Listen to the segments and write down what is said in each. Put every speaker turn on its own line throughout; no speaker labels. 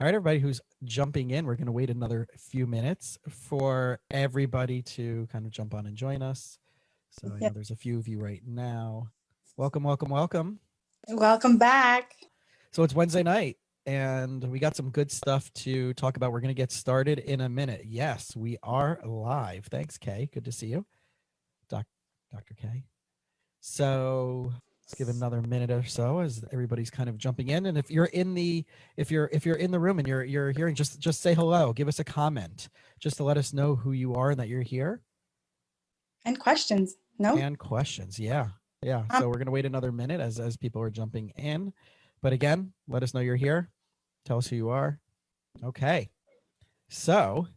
All right, everybody who's jumping in, we're going to wait another few minutes for everybody to kind of jump on and join us. So I
Yeah.
know there's a few of you right now. Welcome, welcome, welcome.
Welcome back.
So it's Wednesday night, and we got some good stuff to talk about. We're going to get started in a minute. Yes, we are live. Thanks, Kay. Good to see you, Doc, Dr. Kay. So let's give another minute or so as everybody's kind of jumping in. And if you're in the if you're in the room and you're hearing, just say hello, give us a comment, just to let us know who you are and that you're here.
And questions. No?
And questions. Yeah. Yeah. So we're gonna wait another minute as people are jumping in. But again, let us know you're here. Tell us who you are. Okay. So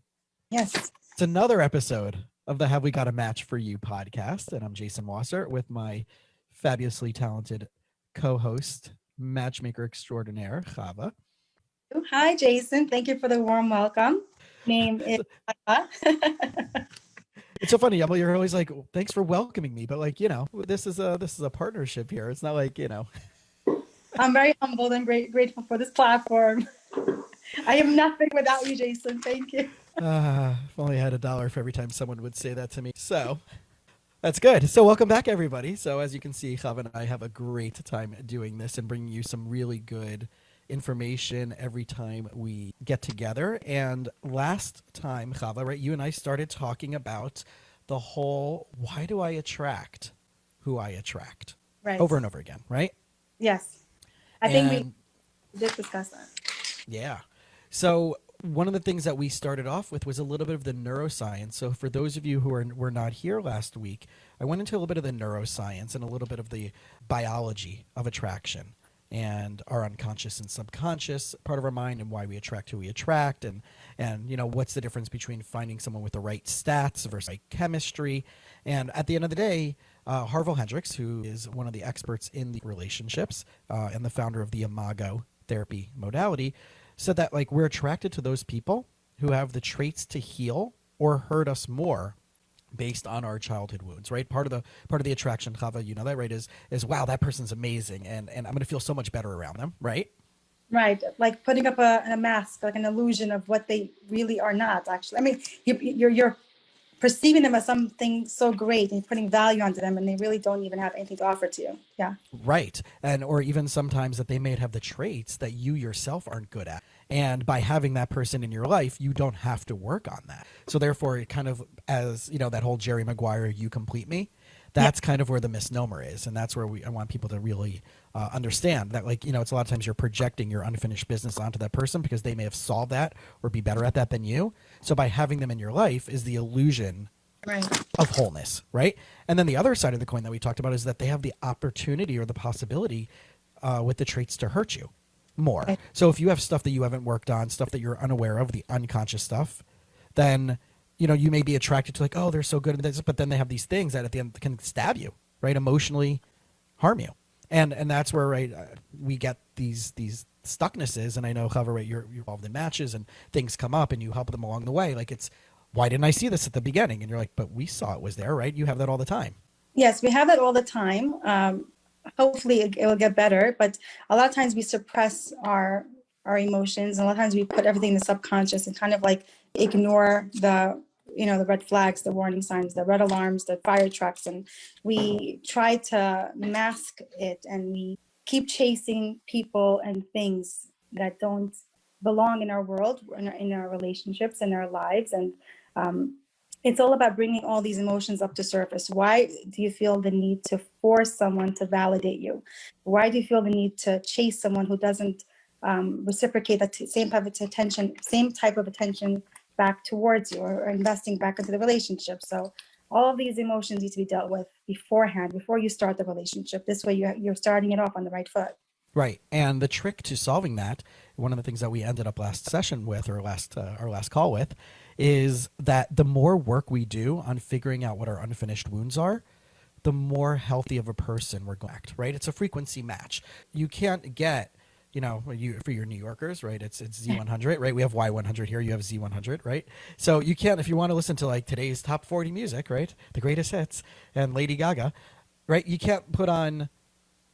Yes.
it's another episode of the Have We Got a Match for You podcast. And I'm Jason Wasser with my fabulously talented co-host, matchmaker extraordinaire, Chava.
Hi, Jason. Thank you for the warm welcome. Name is Chava.
It's so funny. You're always like, thanks for welcoming me. But like, this is a partnership here. It's not like,
I'm very humbled and grateful for this platform. I am nothing without you, Jason. Thank you.
if only I had $1 for every time someone would say that to me. So that's good. So welcome back, everybody. So as you can see, Chava and I have a great time doing this and bringing you some really good information every time we get together. And last time, Chava, right, you and I started talking about the whole why do I attract who I attract
Right.
over and over again, right?
Yes. I think we did discuss that.
Yeah. So one of the things that we started off with was a little bit of the neuroscience. So for those of you who were not here last week, I went into a little bit of the neuroscience and a little bit of the biology of attraction and our unconscious and subconscious part of our mind and why we attract who we attract and what's the difference between finding someone with the right stats versus right chemistry. And at the end of the day, Harville Hendrix, who is one of the experts in the relationships and the founder of the Imago Therapy modality, said that like we're attracted to those people who have the traits to heal or hurt us more based on our childhood wounds, right? Part of the attraction, Chava, you know that, right, is wow, that person's amazing and I'm going to feel so much better around them, right?
Right. Like putting up a mask, like an illusion of what they really are not, actually. I mean, you're perceiving them as something so great and putting value onto them, and they really don't even have anything to offer to you. Yeah.
Right. And or even sometimes that they may have the traits that you yourself aren't good at. And by having that person in your life, you don't have to work on that. So therefore, it kind of, as that whole Jerry Maguire, you complete me. That's kind of where the misnomer is, and that's where I want people to really understand that, like, it's a lot of times you're projecting your unfinished business onto that person because they may have solved that or be better at that than you. So by having them in your life is the illusion of wholeness, right? And then the other side of the coin that we talked about is that they have the opportunity or the possibility with the traits to hurt you more.
Right.
So if you have stuff that you haven't worked on, stuff that you're unaware of, the unconscious stuff, then you may be attracted to like, oh, they're so good at this, but then they have these things that at the end can stab you, right? Emotionally harm you. And that's where, right, we get these stucknesses. And I know, Chava, right, you're involved in matches and things come up and you help them along the way. Like why didn't I see this at the beginning? And you're like, but we saw it was there, right? You have that all the time.
Yes, we have that all the time. Hopefully it will get better, but a lot of times we suppress our emotions. And a lot of times we put everything in the subconscious and kind of like ignore the red flags, the warning signs, the red alarms, the fire trucks, and we try to mask it, and we keep chasing people and things that don't belong in our world, in our relationships, in our lives. And it's all about bringing all these emotions up to surface. Why do you feel the need to force someone to validate you? Why do you feel the need to chase someone who doesn't reciprocate that same type of attention back towards you, or investing back into the relationship? So all of these emotions need to be dealt with beforehand, before you start the relationship. This way you're starting it off on the right foot.
Right. And the trick to solving that, one of the things that we ended up last session with, or our last call with, is that the more work we do on figuring out what our unfinished wounds are, the more healthy of a person we're going to act, right? It's a frequency match. You can't get, for your New Yorkers, right? It's Z100, right? We have Y100 here. You have Z100, right? So you can't, if you want to listen to like today's top 40 music, right? The greatest hits and Lady Gaga, right? You can't put on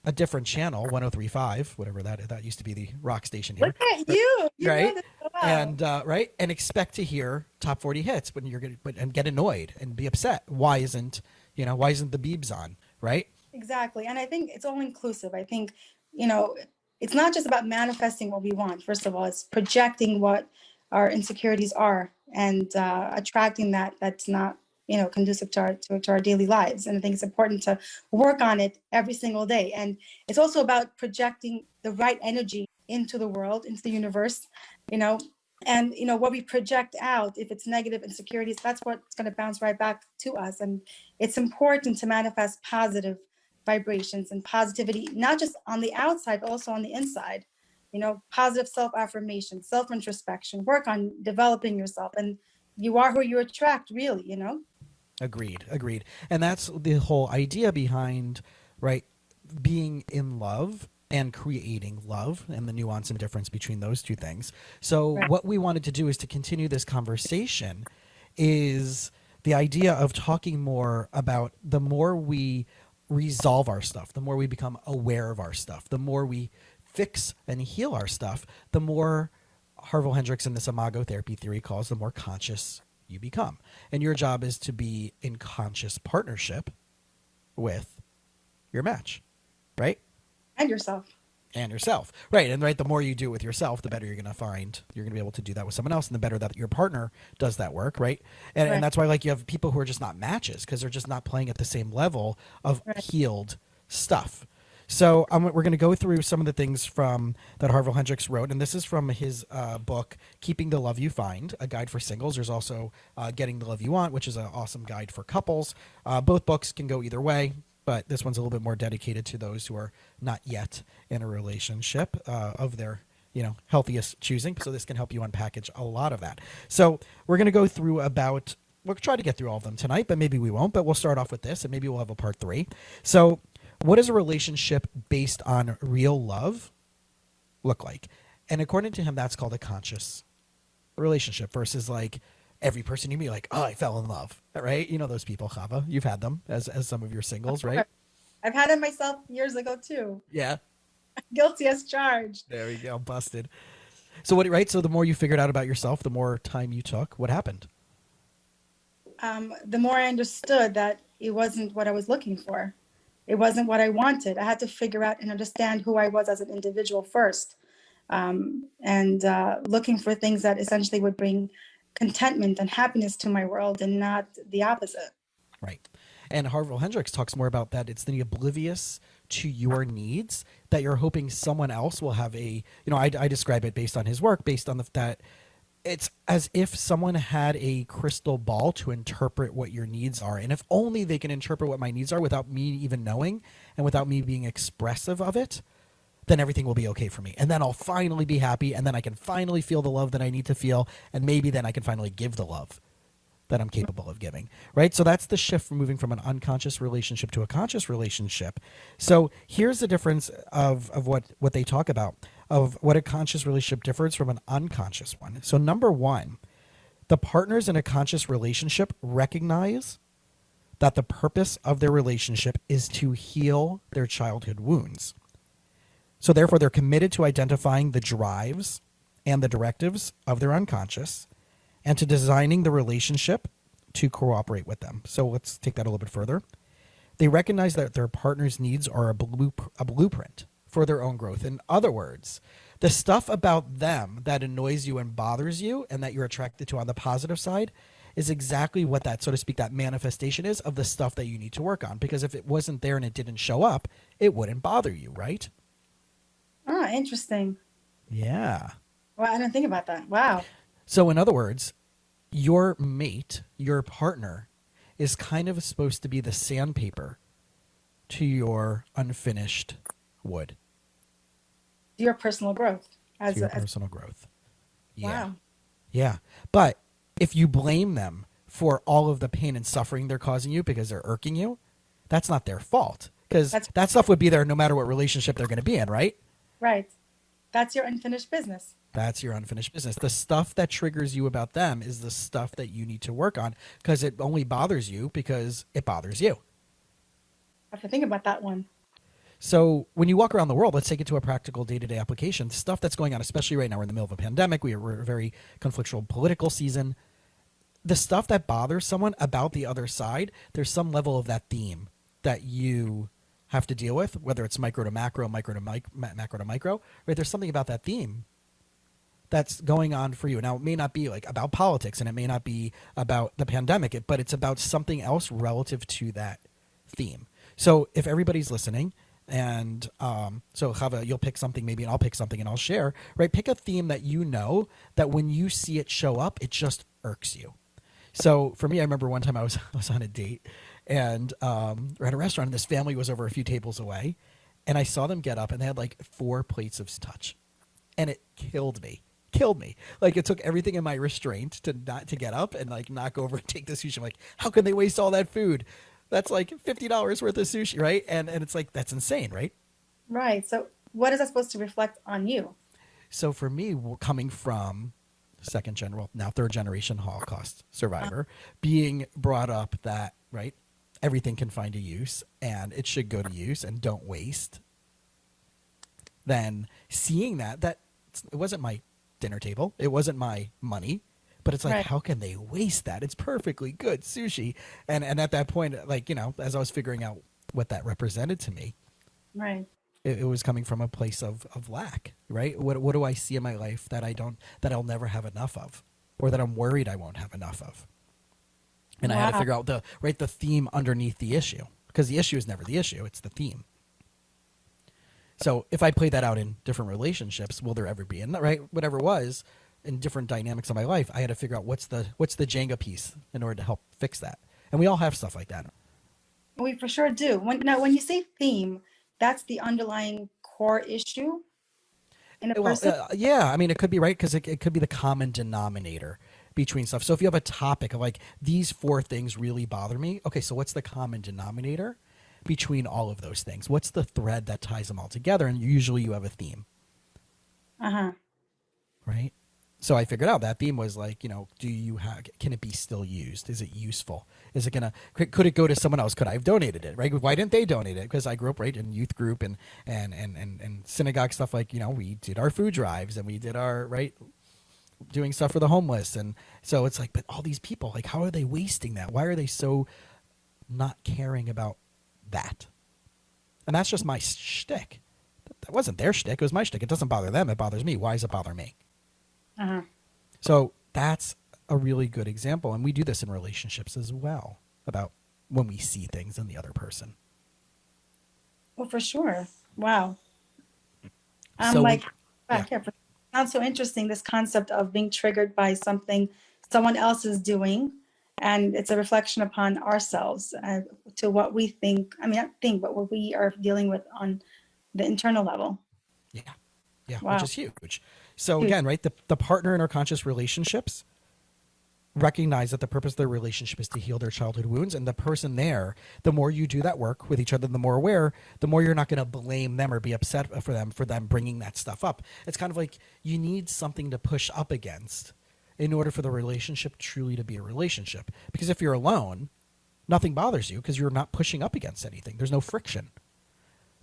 a different channel, 103.5, whatever that used to be the rock station
Look
here,
at you. You know
right?
this so well.
And right, and expect to hear top 40 hits when you're gonna, and get annoyed and be upset. Why isn't the Beebs on, right?
Exactly. And I think it's all inclusive. I think, you know, it's not just about manifesting what we want. First of all, it's projecting what our insecurities are and attracting that's not, conducive to our daily lives. And I think it's important to work on it every single day. And it's also about projecting the right energy into the world, into the universe, you know, and what we project out, if it's negative insecurities, that's what's going to bounce right back to us. And it's important to manifest positive vibrations and positivity, not just on the outside, but also on the inside. Positive self affirmation, self introspection, work on developing yourself. And you are who you attract, really.
Agreed. And that's the whole idea behind, right, being in love and creating love and the nuance and difference between those two things. So
Right.
what we wanted to do is to continue this conversation is the idea of talking more about the more we resolve our stuff, the more we become aware of our stuff, the more we fix and heal our stuff, the more Harville Hendrix in this Imago Therapy theory calls the more conscious you become. And your job is to be in conscious partnership with your match, right?
And yourself.
And yourself, right? And right, the more you do it with yourself, the better you're going to find you're going to be able to do that with someone else, and the better that your partner does that work, right? And,
Right.
and that's why, like, you have people who are just not matches because they're just not playing at the same level of
Right.
healed stuff. So we're going to go through some of the things from that Harville Hendrix wrote, and this is from his book, Keeping the Love You Find, a guide for singles. There's also Getting the Love You Want, which is an awesome guide for couples. Both books can go either way, but this one's a little bit more dedicated to those who are not yet in a relationship of their healthiest choosing. So this can help you unpackage a lot of that. So we're going to go through we'll try to get through all of them tonight, but maybe we won't. But we'll start off with this, and maybe we'll have a part 3. So what does a relationship based on real love look like? And according to him, that's called a conscious relationship versus like every person you meet, like, oh, I fell in love, right? You know those people, Chava. You've had them as some of your singles, right?
I've had it myself years ago too.
Yeah.
Guilty as charged.
There we go. Busted. So right? So the more you figured out about yourself, the more time you took. What happened?
The more I understood that it wasn't what I was looking for. It wasn't what I wanted. I had to figure out and understand who I was as an individual first, and looking for things that essentially would bring contentment and happiness to my world and not the opposite.
Right. And Harville Hendrix talks more about that. It's the oblivious to your needs that you're hoping someone else will have I describe it based on his work, based on that it's as if someone had a crystal ball to interpret what your needs are. And if only they can interpret what my needs are without me even knowing and without me being expressive of it, then everything will be okay for me. And then I'll finally be happy. And then I can finally feel the love that I need to feel. And maybe then I can finally give the love that I'm capable of giving, right? So that's the shift from moving from an unconscious relationship to a conscious relationship. So here's the difference of what they talk about, of what a conscious relationship differs from an unconscious one. So number one, the partners in a conscious relationship recognize that the purpose of their relationship is to heal their childhood wounds. So therefore, they're committed to identifying the drives and the directives of their unconscious and to designing the relationship to cooperate with them. So let's take that a little bit further. They recognize that their partner's needs are a blueprint for their own growth. In other words, the stuff about them that annoys you and bothers you and that you're attracted to on the positive side is exactly what that, so to speak, that manifestation is of the stuff that you need to work on. Because if it wasn't there and it didn't show up, it wouldn't bother you, right?
Ah, interesting.
Yeah.
Well, I didn't think about that. Wow.
So in other words, your mate, your partner, is kind of supposed to be the sandpaper to your unfinished wood.
Your personal growth.
To your personal growth. Yeah.
Wow.
Yeah. But if you blame them for all of the pain and suffering they're causing you because they're irking you, that's not their fault. Because that stuff would be there no matter what relationship they're going to be in, right?
Right. That's your unfinished business.
That's your unfinished business. The stuff that triggers you about them is the stuff that you need to work on because it only bothers you because it bothers you.
I have to think about that one.
So when you walk around the world, let's take it to a practical day-to-day application, stuff that's going on, especially right now, we're in the middle of a pandemic, we're a very conflictual political season. The stuff that bothers someone about the other side, there's some level of that theme that you have to deal with, whether it's micro to macro, macro to micro, right? There's something about that theme that's going on for you. Now, it may not be like about politics and it may not be about the pandemic, but it's about something else relative to that theme. So if everybody's listening, and so Chava, you'll pick something maybe, and I'll pick something and I'll share, right? Pick a theme that you know that when you see it show up, it just irks you. So for me, I remember one time I was on a date, and we're at a restaurant, and this family was over a few tables away, and I saw them get up, and they had like 4 plates of touch, and it killed me. Like, it took everything in my restraint to get up and like knock over and take the sushi. I'm like, how can they waste all that food? That's like $50 worth of sushi, right? And it's like, that's insane, right?
Right. So what is that supposed to reflect on you?
So for me, coming from now third generation Holocaust survivor, being brought up that, right, everything can find a use and it should go to use and don't waste. Then seeing that it wasn't my dinner table, it wasn't my money, but it's like,
Right.
how can they waste that? It's perfectly good sushi. And at that point, like, as I was figuring out what that represented to me,
Right.
it was coming from a place of lack, right? What do I see in my life that I'll never have enough of, or that I'm worried I won't have enough of? And I had to
Wow.
figure out the theme underneath the issue, because the issue is never the issue, it's the theme. So if I play that out in different relationships, will there ever be, and right, whatever it was, in different dynamics of my life, I had to figure out what's the Jenga piece in order to help fix that. And we all have stuff like that.
We for sure do. When you say theme, that's the underlying core issue in a
Well,
person.
yeah, I mean, it could be, right, because it could be the common denominator between stuff. So if you have a topic of like, these 4 things really bother me, okay, so what's the common denominator between all of those things? What's the thread that ties them all together? And usually you have a theme.
Uh-huh.
Right? So I figured out that theme was like, can it be still used? Is it useful? Is it could it go to someone else? Could I have donated it? Right? Why didn't they donate it? Because I grew up, right, in youth group and synagogue stuff. Like, we did our food drives and we did our, right, doing stuff for the homeless. And so it's like, but all these people, like, how are they wasting that? Why are they so not caring about that? And that's just my shtick. That wasn't their shtick. It was my shtick. It doesn't bother them. It bothers me. Why does it bother me?
Uh-huh.
So that's a really good example. And we do this in relationships as well, about when we see things in the other person.
Well, for sure. Wow. I'm
So
like,
yeah.
back here. Sounds so interesting, this concept of being triggered by something someone else is doing. And it's a reflection upon ourselves to what we think. I mean, not think, but what we are dealing with on the internal level.
Yeah,
Wow.
which is huge. So
Huge.
again, right, the partner in our conscious relationships recognize that the purpose of their relationship is to heal their childhood wounds. And the person there, the more you do that work with each other, the more aware, the more you're not going to blame them or be upset for them bringing that stuff up. It's kind of like you need something to push up against in order for the relationship truly to be a relationship. Because if you're alone, nothing bothers you because you're not pushing up against anything. There's no friction.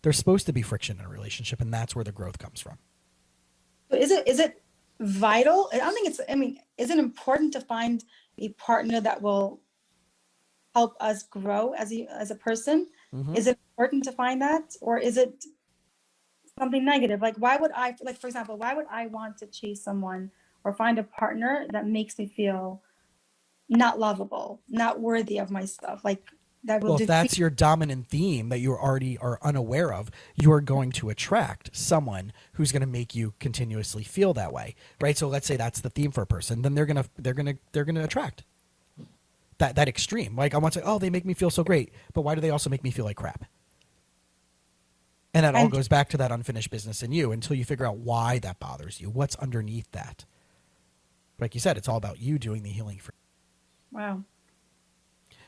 There's supposed to be friction in a relationship, and that's where the growth comes from.
But is it vital? I don't think it's, I mean, is it important to find a partner that will help us grow as a person?
Mm-hmm.
Is it important to find that? Or is it something negative? Like, why would for example, why would I want to chase someone or find a partner that makes me feel not lovable, not worthy of my stuff? Like, that will
Well, if
defeat.
that's your dominant theme that you already are unaware of, you are going to attract someone who's going to make you continuously feel that way, right? So let's say that's the theme for a person, then they're gonna attract that extreme. Like, I want to say, oh, they make me feel so great, but why do they also make me feel like crap? And that all goes back to that unfinished business in you until you figure out why that bothers you. What's underneath that? Like you said, it's all about you doing the healing for.
Wow.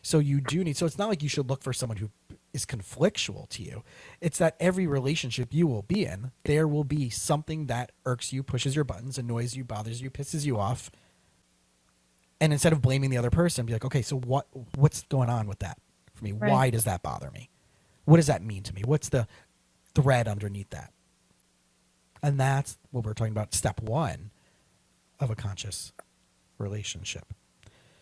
So you do need, so it's not like you should look for someone who is conflictual to you. It's that every relationship you will be in, there will be something that irks you, pushes your buttons, annoys you, bothers you, pisses you off. And instead of blaming the other person, be like, okay, so what's going on with that for me?
Right.
Why does that bother me? What does that mean to me? What's the thread underneath that. And that's what we're talking about, step one of a conscious relationship.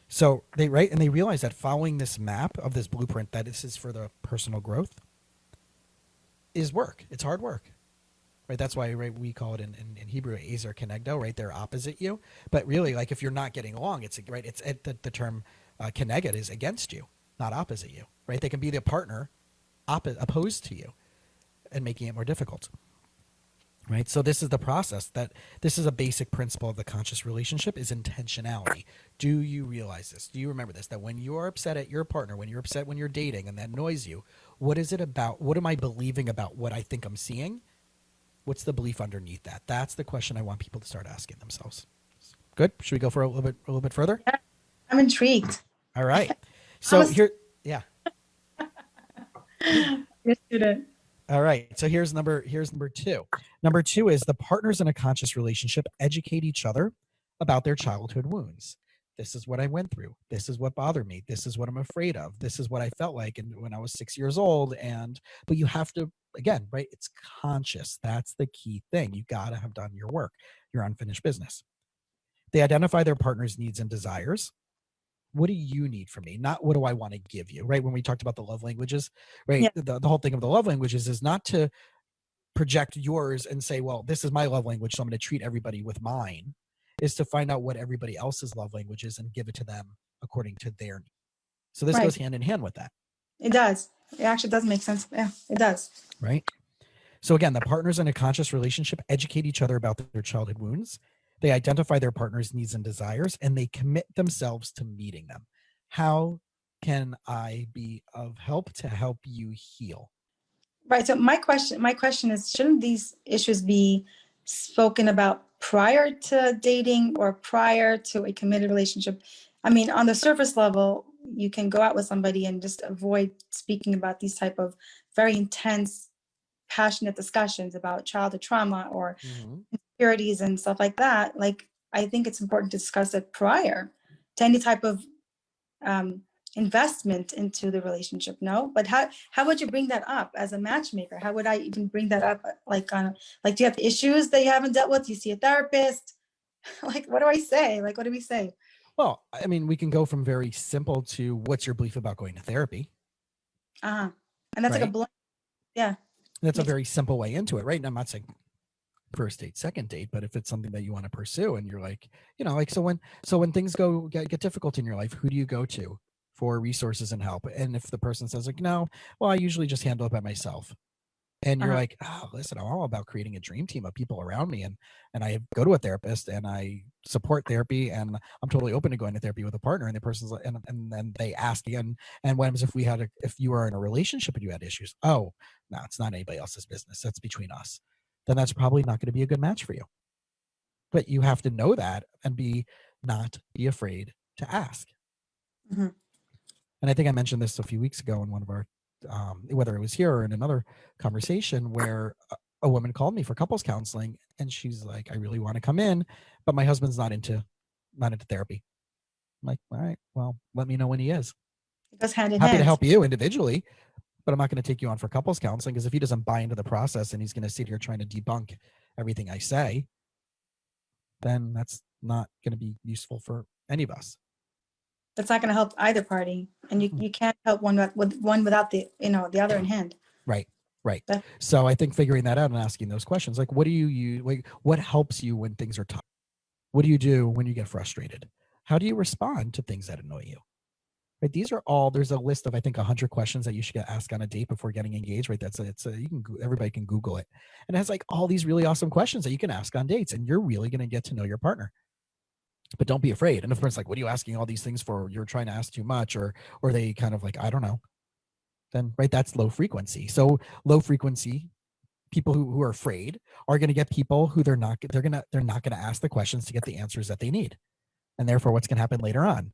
So they realize that following this map of this blueprint, that this is for the personal growth, is work. It's hard work. Right, that's why we call it in Hebrew ezer kenegdo, right? They're opposite you, but really, like if you're not getting along, it's right. It's the term keneged is against you, not opposite you, right? They can be the partner opposed to you, and making it more difficult, right? So this is the process. This is a basic principle of the conscious relationship is intentionality. Do you realize this? Do you remember this? That when you are upset at your partner, when you're upset when you're dating, and that annoys you, what is it about? What am I believing about what I think I'm seeing? What's the belief underneath that? That's the question I want people to start asking themselves. Good. Should we go for a little bit further?
Yeah, I'm intrigued.
All right. So here, yeah.
Your student.
All right. So here's number two. Number two is the partners in a conscious relationship educate each other about their childhood wounds. This is what I went through. This is what bothered me. This is what I'm afraid of. This is what I felt like when I was 6 years old. But you have to, again, right? It's conscious. That's the key thing. You got to have done your work, your unfinished business. They identify their partner's needs and desires. What do you need from me? Not what do I want to give you, right? When we talked about the love languages, right?
Yeah.
The whole thing of the love languages is not to project yours and say, well, this is my love language, so I'm going to treat everybody with mine, is to find out what everybody else's love language is and give it to them according to their needs. So this goes hand in hand with that.
It does. It actually does make sense. Yeah, it does.
Right. So again, the partners in a conscious relationship educate each other about their childhood wounds. They identify their partner's needs and desires, and they commit themselves to meeting them. How can I be of help to help you heal?
Right. So my question is, shouldn't these issues be spoken about prior to dating or prior to a committed relationship? I mean, on the surface level, you can go out with somebody and just avoid speaking about these type of very intense, passionate discussions about childhood trauma or insecurities and stuff like that. Like, I think it's important to discuss it prior to any type of investment into the relationship. No, but how would you bring that up as a matchmaker? How would I even bring that up? Like, do you have issues that you haven't dealt with? Do you see a therapist? Like, what do I say? Like, what do we say?
Well, I mean, we can go from very simple to what's your belief about going to therapy?
And that's
right?
like a blunt. Yeah.
That's a very simple way into it, right? And I'm not saying first date, second date, but if it's something that you want to pursue and you're like, like, so when things get difficult in your life, who do you go to for resources and help? And if the person says like, no, well, I usually just handle it by myself. And you're like, oh, listen, I'm all about creating a dream team of people around me. And I go to a therapist and I support therapy and I'm totally open to going to therapy with a partner. And the person's like, and then they ask again, and what happens if you were in a relationship and you had issues? Oh, no, it's not anybody else's business. That's between us. Then that's probably not going to be a good match for you. But you have to know that and not be afraid to ask. And I think I mentioned this a few weeks ago in one of our whether it was here or in another conversation where a woman called me for couples counseling and she's like, I really want to come in, but my husband's not into therapy. I'm like, all right, well, let me know when he is.
It goes hand in
hand. Happy to
hand.
help you individually, but I'm not going to take you on for couples counseling because if he doesn't buy into the process and he's going to sit here trying to debunk everything I say, then that's not going to be useful for any of us.
That's not going to help either party, and you can't help one without the the other in hand.
Right. So I think figuring that out and asking those questions, like, what do you use? Like, what helps you when things are tough? What do you do when you get frustrated? How do you respond to things that annoy you? Right. These are all. There's a list of I think 100 questions that you should ask on a date before getting engaged. Right. Everybody can Google it, and it has like all these really awesome questions that you can ask on dates, and you're really going to get to know your partner. But don't be afraid. And if it's like, what are you asking all these things for? You're trying to ask too much, or they kind of like, I don't know. Then right, that's low frequency. So low frequency people who are afraid are going to get people who they're not going to ask the questions to get the answers that they need. And therefore what's going to happen later on?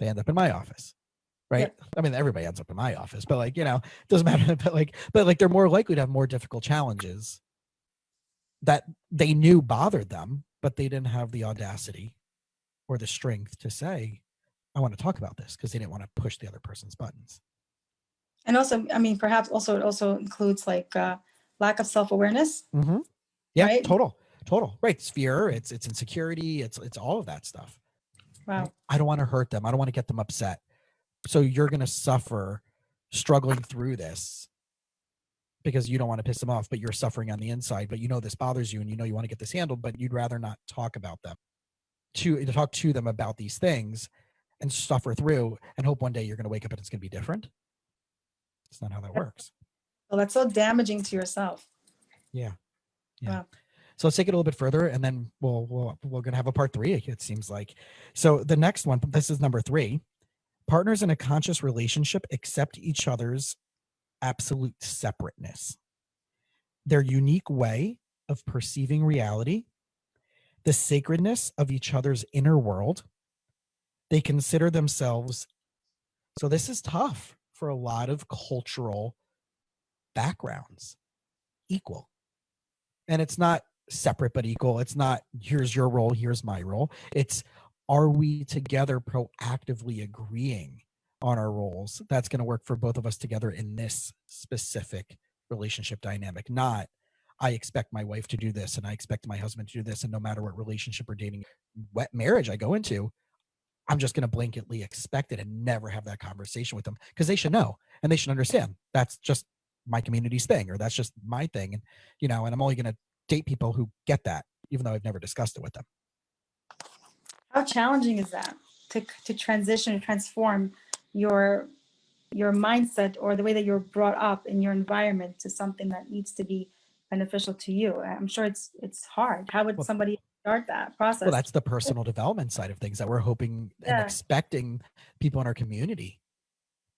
They end up in my office. Right. Yeah. I mean, everybody ends up in my office, but like, it doesn't matter. But like they're more likely to have more difficult challenges that they knew bothered them, but they didn't have the audacity or the strength to say, I want to talk about this, because they didn't want to push the other person's buttons.
And also, I mean, perhaps also it also includes like lack of self-awareness,
Mm-hmm. Yeah,
right?
total. Right. It's fear, it's insecurity, it's all of that stuff.
Wow.
Right? I don't want to hurt them. I don't want to get them upset. So you're going to suffer struggling through this because you don't want to piss them off, but you're suffering on the inside, but you know this bothers you and you know you want to get this handled, but you'd rather not talk about them. To talk to them about these things and suffer through and hope one day you're going to wake up and it's going to be different. It's not how that works.
So that's so damaging to yourself.
Yeah.
Wow.
So let's take it a little bit further, and then we're going to have a part 3. It seems like. So the next one, this is number 3. Partners in a conscious relationship accept each other's absolute separateness, their unique way of perceiving reality, the sacredness of each other's inner world. They consider themselves. So this is tough for a lot of cultural backgrounds. Equal. And it's not separate but equal. It's not here's your role, here's my role. It's are we together proactively agreeing on our roles? That's going to work for both of us together in this specific relationship dynamic. Not I expect my wife to do this and I expect my husband to do this, and no matter what relationship or dating wet marriage I go into, I'm just going to blanketly expect it and never have that conversation with them, because they should know and they should understand that's just my community's thing, or that's just my thing. And, and I'm only going to date people who get that, even though I've never discussed it with them.
How challenging is that to transition and transform your mindset or the way that you're brought up in your environment to something that needs to be beneficial to you? I'm sure it's hard. How would somebody start that process?
Well, that's the personal development side of things that we're hoping and expecting people in our community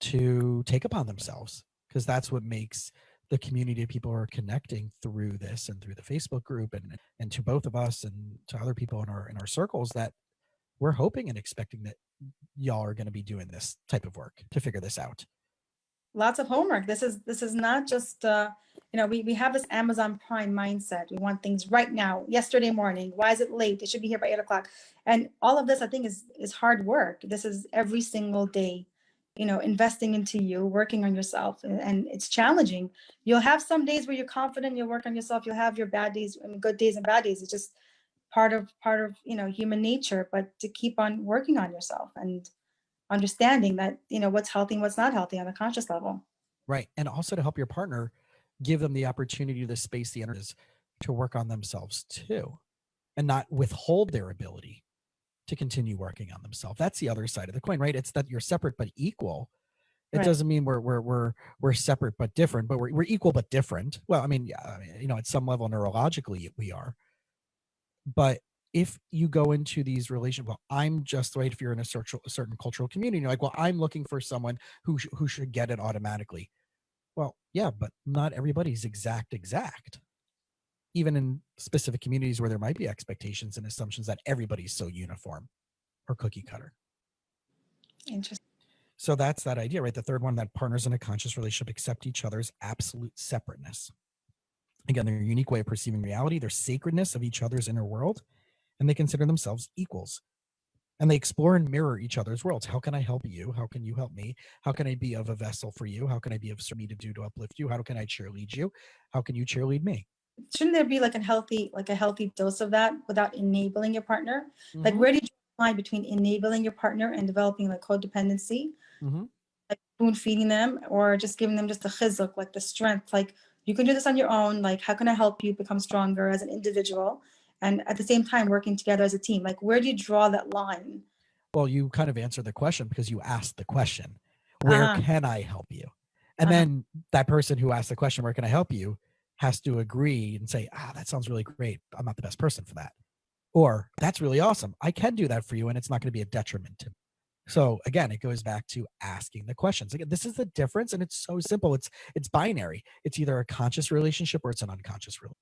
to take upon themselves, because that's what makes the community of people who are connecting through this and through the Facebook group and to both of us and to other people in our circles, that we're hoping and expecting that y'all are going to be doing this type of work to figure this out.
Lots of homework. This is not just we have this Amazon Prime mindset. We want things right now, yesterday morning. Why is it late? It should be here by 8:00. And all of this, I think, is hard work. This is every single day, investing into you, working on yourself, and it's challenging. You'll have some days where you're confident, you'll work on yourself. You'll have your bad days, good days and bad days. It's just part of human nature. But to keep on working on yourself and understanding that what's healthy and what's not healthy on a conscious level.
Right. And also to help your partner, give them the opportunity, the space, the energy to work on themselves too, and not withhold their ability to continue working on themselves. That's the other side of the coin, right? It's that you're separate but equal. It doesn't mean we're separate but different, but we're equal but different. Well, I mean, at some level neurologically we are. But if you go into these relationships, well, I'm just right. If you're in a certain cultural community, you're like, well, I'm looking for someone who should get it automatically. Well, yeah, but not everybody's exact. Even in specific communities where there might be expectations and assumptions that everybody's so uniform or cookie cutter.
Interesting.
So that's that idea, right? The third one, that partners in a conscious relationship accept each other's absolute separateness. Again, their unique way of perceiving reality, their sacredness of each other's inner world, and they consider themselves equals. And they explore and mirror each other's worlds. How can I help you? How can you help me? How can I be of a vessel for you? How can I be of me to do to uplift you? How can I cheerlead you? How can you cheerlead me?
Shouldn't there be like a healthy dose of that without enabling your partner? Mm-hmm. Like, where do you draw the line between enabling your partner and developing like codependency, like spoon feeding them, or just giving them just a chizuk, like the strength, like you can do this on your own. Like, how can I help you become stronger as an individual, and at the same time working together as a team? Like, where do you draw that line?
Well, you kind of answered the question because you asked the question, where can I help you? And then that person who asked the question, where can I help you, has to agree and say, that sounds really great. I'm not the best person for that. Or that's really awesome. I can do that for you, and it's not going to be a detriment to me. So again, it goes back to asking the questions. Again, this is the difference, and it's so simple. It's binary. It's either a conscious relationship or it's an unconscious relationship.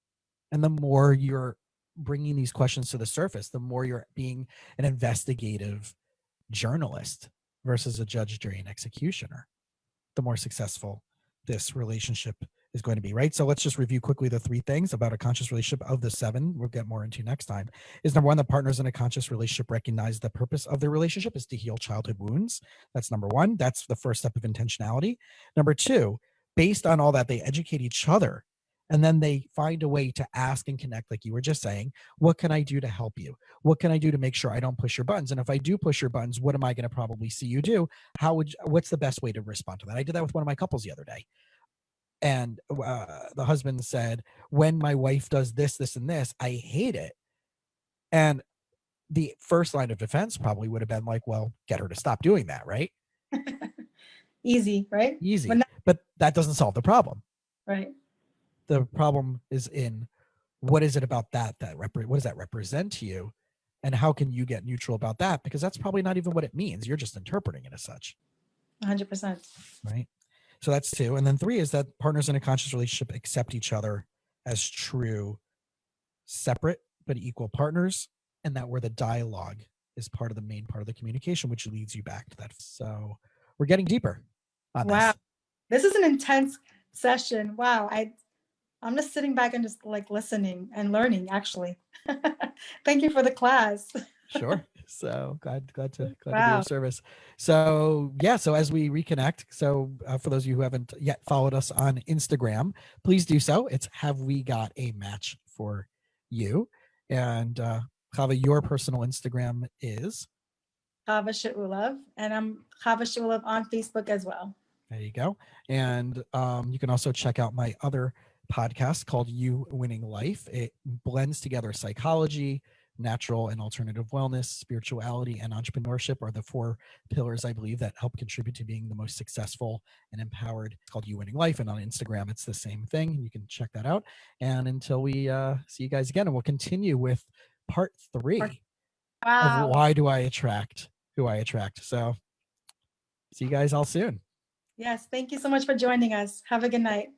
And the more you're bringing these questions to the surface, the more you're being an investigative journalist versus a judge, jury, and executioner, the more successful this relationship is going to be, right? So let's just review quickly the 3 things about a conscious relationship of the 7 we'll get more into next time. Is number 1, the partners in a conscious relationship recognize the purpose of their relationship is to heal childhood wounds. That's number 1. That's the first step of intentionality. Number 2, based on all that, they educate each other. And then they find a way to ask and connect, like you were just saying, what can I do to help you? What can I do to make sure I don't push your buttons? And if I do push your buttons, what am I going to probably see you do? What's the best way to respond to that? I did that with one of my couples the other day. And the husband said, when my wife does this, this, and this, I hate it. And the first line of defense probably would have been like, well, get her to stop doing that, right?
Easy, right?
Easy. But that doesn't solve the problem.
Right.
The problem is in what is it about that what does that represent to you? And how can you get neutral about that? Because that's probably not even what it means. You're just interpreting it as such.
100%.
Right. So that's 2. And then 3 is that partners in a conscious relationship accept each other as true, separate, but equal partners. And that where the dialogue is part of the main part of the communication, which leads you back to that. So we're getting deeper on
Wow.
this.
This is an intense session. Wow. I'm just sitting back and just like listening and learning, actually. Thank you for the class.
Sure. So glad to be of service. So so as we reconnect, so for those of you who haven't yet followed us on Instagram, please do so. It's Have We Got a Match for You? And Chava, your personal Instagram is
Chava Shaulov, and I'm Chava Shaulov on Facebook as well.
There you go. And you can also check out my other podcast called You Winning Life. It blends together psychology, natural and alternative wellness, spirituality, and entrepreneurship are the 4 pillars, I believe, that help contribute to being the most successful and empowered. It's called You Winning Life. And on Instagram, it's the same thing. You can check that out. And until we see you guys again, and we'll continue with part 3 of why do I attract who I attract. So see you guys all soon.
Yes. Thank you so much for joining us. Have a good night.